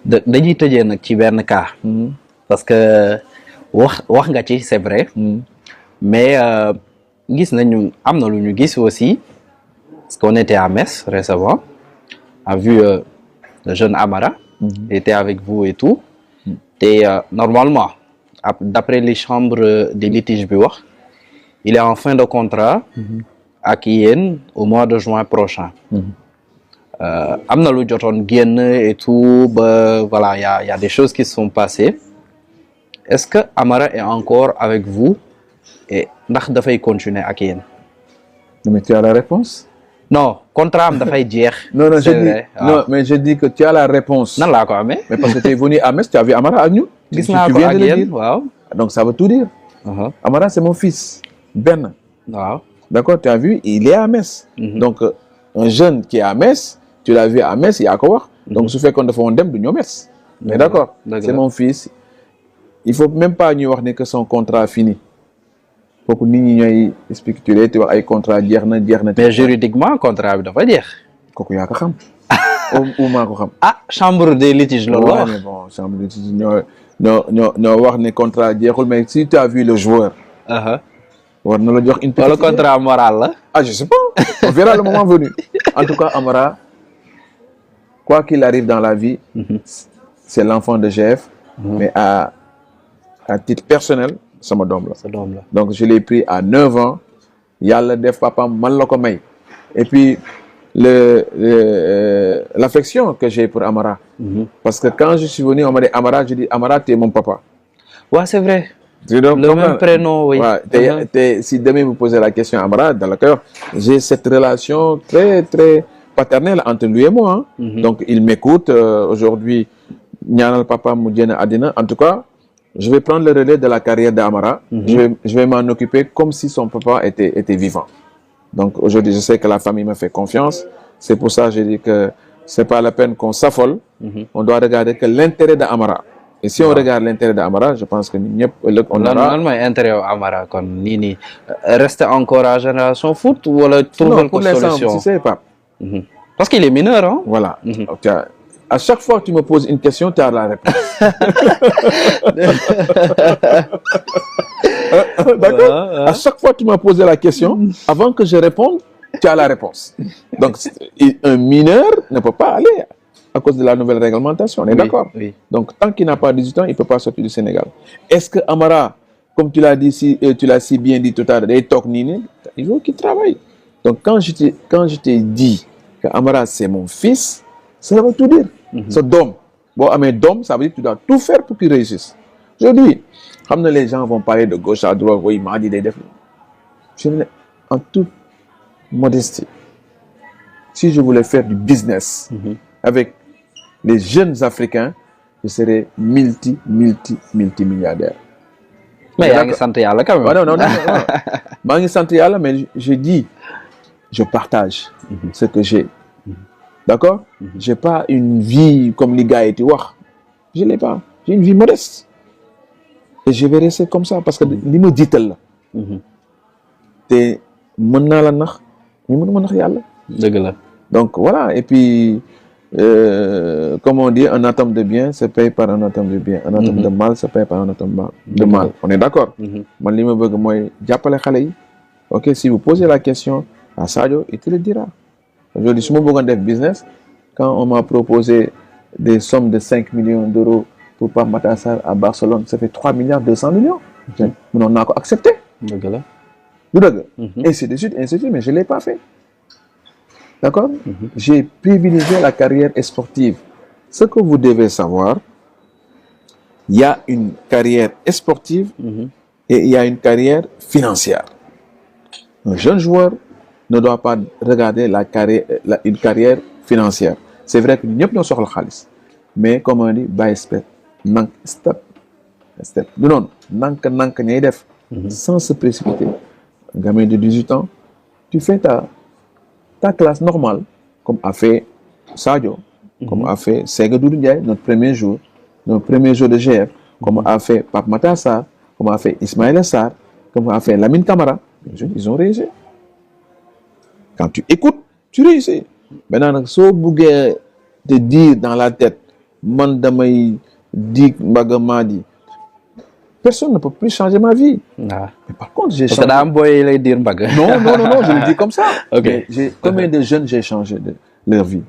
dañuy tëjee nag ci benn cas. parce que wax nga ci c'est vrai. mais gis nañu am na lu ñu gis aussi parce qu'on était à Metz récemment a vu le jeune Amara. Il était avec vous et tout. te normalement d'après les chambres des litiges bi wax il est en fin de contrat. ak yéen au mois de juin prochain. am na lu jotoon génn et tout ba voilà y a des choses qui se sont passées est-ce que Amara est encore avec vous et ndax dafay continuer ak yéen. mais tu as la réponse. non contrat am dafay jeex. non mais je dis que tu as la réponse. nan laa ko amee. mais parce que tu es venu à Metz tu as vu Amara ak ñun. gis naa ko ak yéen waaw. donc ça veut tout dire. Amara c'est mon fils Ben. waaw. d'accord tu as vu il est à Metz. donc un jeune qui est à Metz tu l'as vu à Metz yaa ko wax. donc su fekkoon dafa woon dem du ñëw Metz. mais d'accord c'est mon fils. il faut même pas ñuy wax ne que son contrat fini. kooku nit ñi ñooy spéculer te wax ay contrat jeex na. mais juridiquement contrat bi dafa jeex. kooku yaa ko xam. ou maa ko xam. chambre des litiges loolu wax. mais bon chambre des litiges ñoo wax ne contrat jeexul mais si tu as vu le joueur. war na la jox une petite. wala contrat moral la. je sais pas on verra le moment venu. en tout cas Amara quoi qu'il arrive dans la vie. c'est l'enfant de GF. mais à titre personnel. sama doom la donc je l'ai pris à 9 ans yàlla def papam man la ko may et puis l'affection que j'ai pour Amara. parce que quand je suis venu on m'a dit Amara je dis Amara t'es mon papa. ouais c'est vrai. donc le même prénom oui. te si demain vous posez la question à Amara dans le cœur j'ai cette relation très très paternelle entre lui et moi. donc il m'écoute aujourd'hui ñaanal papa mu génn àddina en tout cas. je vais prendre le relais de la carrière d'Amara. Je vais m'en occuper comme si son papa était vivant. Donc aujourd'hui, je sais que la famille me fait confiance. C'est pour ça que je dis que c'est pas la peine qu'on s'affole. On doit regarder que l'intérêt d'Amara. Et si on regarde l'intérêt d'Amara, je pense que on aura... Normalement, l'intérêt d'Amara, quand Nini reste encore à Génération Foot ou trouver une solution? Non, tu sais pas. Parce qu'il est mineur, hein? Voilà. À chaque fois que tu me poses une question, tu as la réponse. D'accord? À chaque fois que tu m'as posé la question, avant que je réponde, tu as la réponse. Donc, un mineur ne peut pas aller à cause de la nouvelle réglementation. On est d'accord? Oui. Donc, tant qu'il n'a pas 18 ans, il ne peut pas sortir du Sénégal. Est-ce que Amara, comme tu l'as dit, tu l'as si bien dit tout à l'heure, il faut qu'il travaille. Donc, quand je t'ai dit que Amara, c'est mon fils, ça veut tout dire. Ce dom. Bon, mais dom, ça veut dire que tu dois tout faire pour qu'il réussisse. Aujourd'hui, comme les gens vont parler de gauche à droite, oui, il m'a dit des défis. En toute modestie, si je voulais faire du business avec les jeunes Africains, je serais multimilliardaire. Mais il y a un santé à la quand même. Non. Il y a un santé à la, mais je dis, je partage ce que j'ai. D'accord? J'ai pas une vie comme les gars étaient. Je l'ai pas. J'ai une vie modeste. Et je vais rester comme ça parce que li ma jiital la. te mën naa la nax ñu mën ma nax yàlla. dëgg la. donc voilà et puis comme on dit un atome de bien se paye par un atome de bien. un atome de mal se paye par un atome de mal. On est d'accord? man li ma bëgg mooy jàppale xale yi. ok si vous posez la question à Sadio il te le dira. Aujourd'hui, si je veux faire business, quand on m'a proposé des sommes de 5 millions d'euros pour Pape Matar Sarr à Barcelone, ça fait 3 milliards 200 millions. On a accepté. Ainsi de suite, mais je ne l'ai pas fait. D'accord? J'ai privilégié la carrière sportive. Ce que vous devez savoir, il y a une carrière sportive et il y a une carrière financière. Un jeune joueur ne doit pas regarder une carrière financière. C'est vrai que nous sommes sur le khalis. Mais comme on dit, by step, step. Non, sans se précipiter. Un gamin de 18 ans, tu fais ta classe normale, comme a fait Sadio, comme a fait Sega Doudou Ndiaye, notre premier jour de GF, comme a fait Pape Matar Sarr, comme a fait Ismaïla Sarr, comme a fait Lamine Camara. Ils ont réussi. Quand tu écoutes, tu réussis. Maintenant, si vous voulez te dire dans la tête, man damay dig Mbaga Madi. Personne ne peut plus changer ma vie. Ah. Mais par contre, j'ai Parce changé. que daa boy lay dire Mbaga. Non, je le dis comme ça. Ok. Mais combien de jeunes j'ai changé leur vie?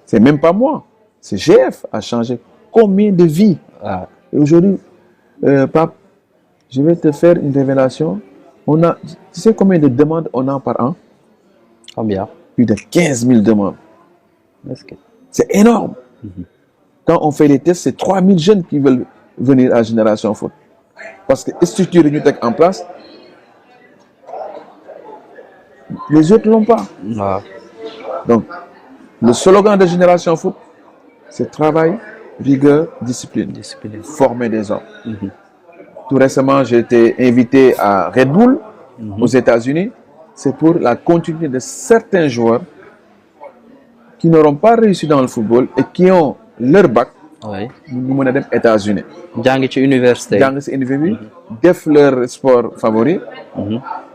C'est même pas moi. C'est GF a changé combien de vies. Ah. Et aujourd'hui, Pape, je vais te faire une révélation. Tu sais combien de demandes on a par an? Combien? Plus de 15 000 demandes. Est-ce que... C'est énorme. Quand on fait les tests, c'est 3 000 jeunes qui veulent venir à Génération Foot. Parce que les structures nous en place, les autres ne l'ont pas. Ah. Donc, le slogan de Génération Foot, c'est travail, rigueur, discipline. Former des hommes. Tout récemment, j'ai été invité à Red Bull, aux États-Unis. C'est pour la continuité de certains joueurs qui n'auront pas réussi dans le football et qui ont leur bac. Oui. Nous menons aux États-Unis. Jàng ci université. Jàng ci université, def leur sport favori.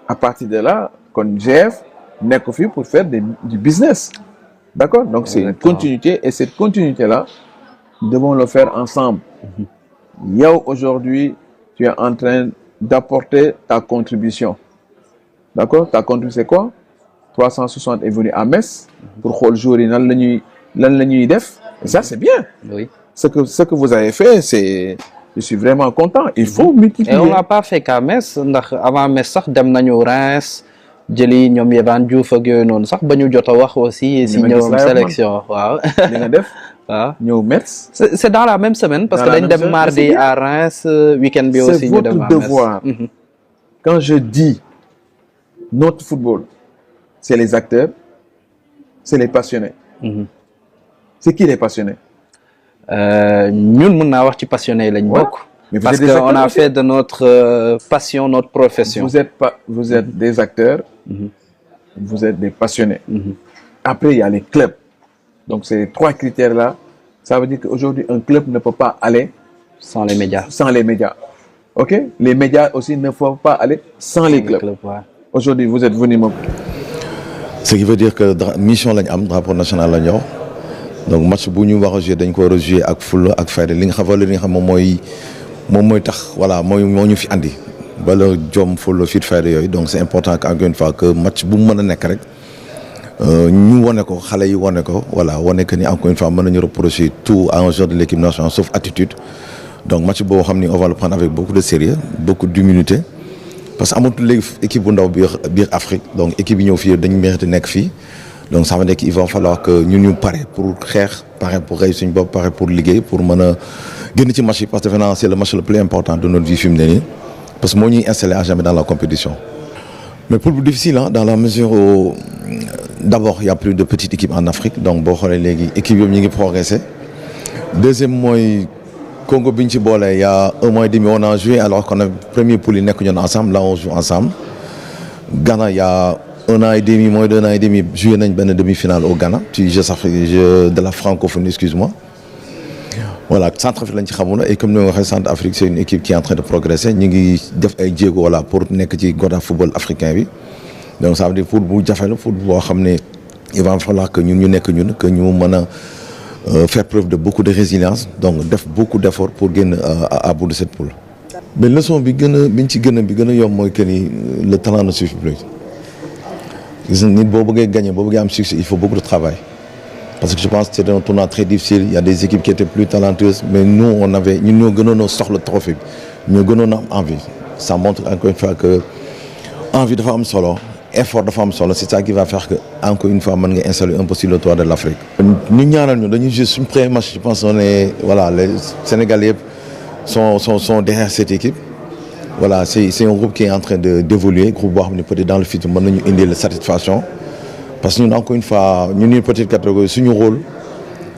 À partir de là, comme GF, n'est qu'au pour faire du business. D'accord? Donc c'est une continuité et cette continuité-là, nous devons le faire ensemble. Yo, aujourd'hui, tu es en train d'apporter ta contribution. D'accord? Ta contribution, c'est quoi? 360 est venu à Metz pour que le jour il y def. Et ça, c'est bien. Oui. Ce que vous avez fait, je suis vraiment content. Il faut multiplier. Et on l'a pas fait qu'à Metz ndax avant Metz sax dem nañu Reims jëli ñoom Yehvan Diouf ak yooyu noonu sax ba ñu jot a wax aussi si ñoom sélection waaw. li nga def. waaw ñëw Metz. C'est dans la même semaine parce que dañ dem mardi à Reims week-end bi aussi ñu dem à Metz. C'est votre devoir. Quand je dis notre football, c'est les acteurs, c'est les passionnés. C'est qui les passionnés? Ñun mën naa wax ci passionné lañ bokk. Parce que on a fait de notre passion notre profession. Vous êtes des acteurs, vous êtes des passionnés. Après, il y a les clubs. Donc, ces trois critères-là, ça veut dire qu'aujourd'hui, un club ne peut pas aller sans les médias. Sans les médias. OK? Les médias aussi ne peuvent pas aller sans les clubs. Ouais. Aujourd'hui, vous êtes venu. Ce qui veut dire que mission lañ am drapeau national la ñor. Donc match bu ñu war a jouer dañ ko war a jouer ak fulla ak fayda li nga xam moom mooy tax voilà moo ñu fi andi bala jom fulla fit fayda yooyu donc c'est important encore une fois que match bu mu mën a nekk rek ñu wane ko xale yi wane ko voilà wane que ni encore une fois mën nañu reprocher tout à un joueur de l'équipe nationale sauf attitude donc match boo xam ni on va le prendre avec beaucoup de sérieux beaucoup d'humilité parce que amatul léegi équipe bu ndaw biir Afrique donc équipe yi ñëw fii dañu mérité nekk fii donc ça veut dire qu'il va falloir que ñu pare pour xeex pare pour réussir suñu bopp pare pour liggéey pour mën a génn ci match yi parce que defe naa c'est le match le plus important de notre vie fi mu ne nii parce que moo ñuy installé à jamais dans la compétition. Mais pour le plus difficile dans la mesure où d'abord il y a plus de petites équipes en Afrique donc boo xoolee léegi équipe yooyu ñu ngi progressé deuxième mooy Congo bi ñu ci boole il y a un mois et demi on a joué alors qu'on a premier poule yi nekk ñoon ensemble là on joue ensemble Ghana il y a un an et demi moins d'un an et demi joué nañ benn demi-finale au Ghana ci Jeux de la francophonie excuse-moi voilà Centrafrique lañ ci xamoon et comme ni nga waxee Centrafrique c'est une équipe qui est en train de progresser ñu ngi def ay jéego voilà pour nekk ci goda football africain bi donc ça veut dire pour bu jafe la pour boo xam ne il va falloir que ñu nekk que ñu mën a faire preuve de beaucoup de résilience donc def beaucoup d'efforts pour génn à bout de cette poule. mais leçon bi gën a yomb mooy que ni le talent ne suffit plus. gis nga nit boo bëggee gagner boo bëggee am succès il faut beaucoup de travail parce que je pense que c'était un tournoi très difficile il y a des équipes qui étaient plus talentueuses mais nous ñun ñoo gënoon a soxla trophée bi ñoo gënoon a am envie ça montre encore une fois que envie dafa am solo effort dafa am solo c'est ça qui va faire que encore une fois mën nga installer un peu sur le toit de l'Afrique. ñu ñaanal ñu dañuy jouer suñu premier match je pense on est voilà les Sénégalais yëpp sont derrière cette équipe. Voilà, c'est un groupe qui est en train d'évoluer, groupe boo xam ne peut-être dans le futur mën nañu indi la satisfaction parce que ñun encore une fois ñun peut-être catégorie suñu rôle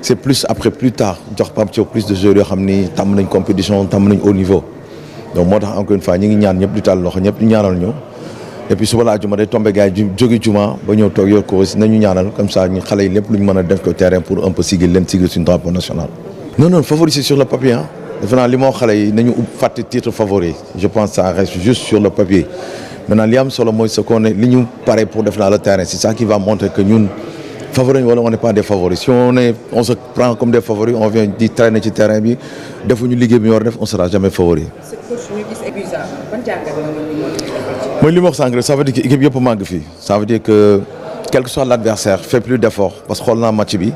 c'est plus après plus tard jox Pape Thiaw plus de joueurs yoo xam ni tàmm nañ compétition tàmm nañ haut niveau donc moo tax encore une fois ñu ngi ñaan ñëpp di tàll loxo ñëpp ñu ñaanal ñu et puis suba laa juma day tombé gars yi jóge juma ba ñëw toog yor ko aussi nañu ñaanal comme ça ñu xale yi lépp lu ñu mën a def ko terrain pour un peu sigil suñu drapeau national. non favori c'est sur le papier defe naa li moo xale yi nañu fàtte titre favori je pense que ça reste juste sur le papier maintenant li am solo mooy ce qu'on est li ñu pare pour def naa le terrain c'est ça qui va montrer que ñun favoris wala on n'est pas des favoris si on se prend comme des favoris on vient di traîner ci terrain bi defuñu liggéey bi ñu war a def on sera jamais favori. mooy li ma wax sànq rek ça veut dire que équipe yëpp a màgg fii ça veut dire que quel que soit l'adversaire fait plus d'efforts parce que xool naa match bi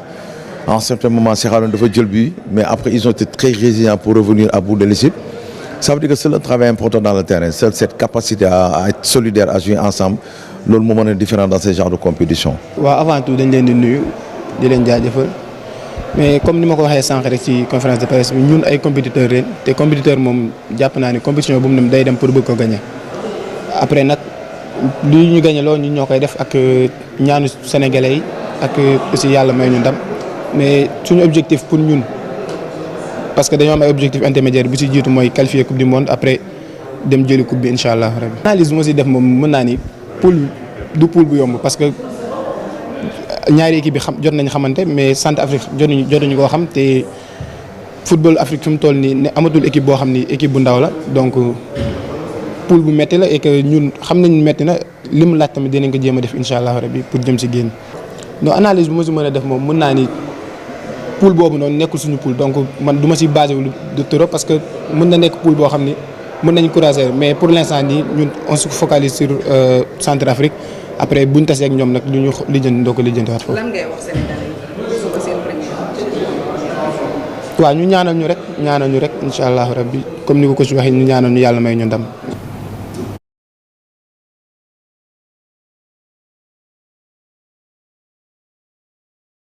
à un certain moment Cheikh Aloune dafa jël but mais après ils ont été très résilients pour revenir à bout de l'équipe. Ça veut dire que c'est le travail important dans le terrain c'est cette capacité à être solidaire à jouer ensemble loolu moo mën a différent dans ce genre de compétition. waaw avant tout dañ leen di nuyu di leen jaajëfal mais comme ni ma ko waxee sànq rek ci conférence de presse bi ñun ay compétiteurs ren te compétiteur moom jàpp naa ne compétition bu mu dem day dem pour bëgg ko gagner après nag li ñu gagner loolu ñun ñoo koy def ak ñaanu sénégalais yi ak aussi yàlla may ñu ndam mais suñu objectif pour ñun. parce que dañoo am ay objectif intermédiaire bu ci jiitu mooy qualifier coupe du monde après dem jëli coupe bi incha allah rabbi. analyse moo ci def moom mën naa ni poule du poule bu yomb parce que ñaari équipe bi jot nañ xamante mais Centrafrique jotuñu koo xam te football Afrique fi mu toll nii ne amatul équipe boo xam ni équipe bu ndaw la donc poule bu métti la et que ñun xam nañu métti na li mu laaj tamit dinañ ko jéem a def incha allah rabbi pour jëm ci génn non analyse bu ma ci mën a def moom mën naa ni. poule boobu noonu nekkul suñu poule donc man du ma si basé wu de trop parce que mën na nekk poule boo xam ni mën nañu courager mais pour l'instant nii ñun on se focalise sur Centrafrique après buñ tasee ak ñoom nag lu ñu lijjanti ndoo ko lijjantiwaat foofu. lan ngay wax Sénégalais yi suba seen premier match. waaw ñu ñaanal ñu rek incha allah rabbi comme ni ko si waxee ñu ñaanal ñu yàlla may ñu ndam.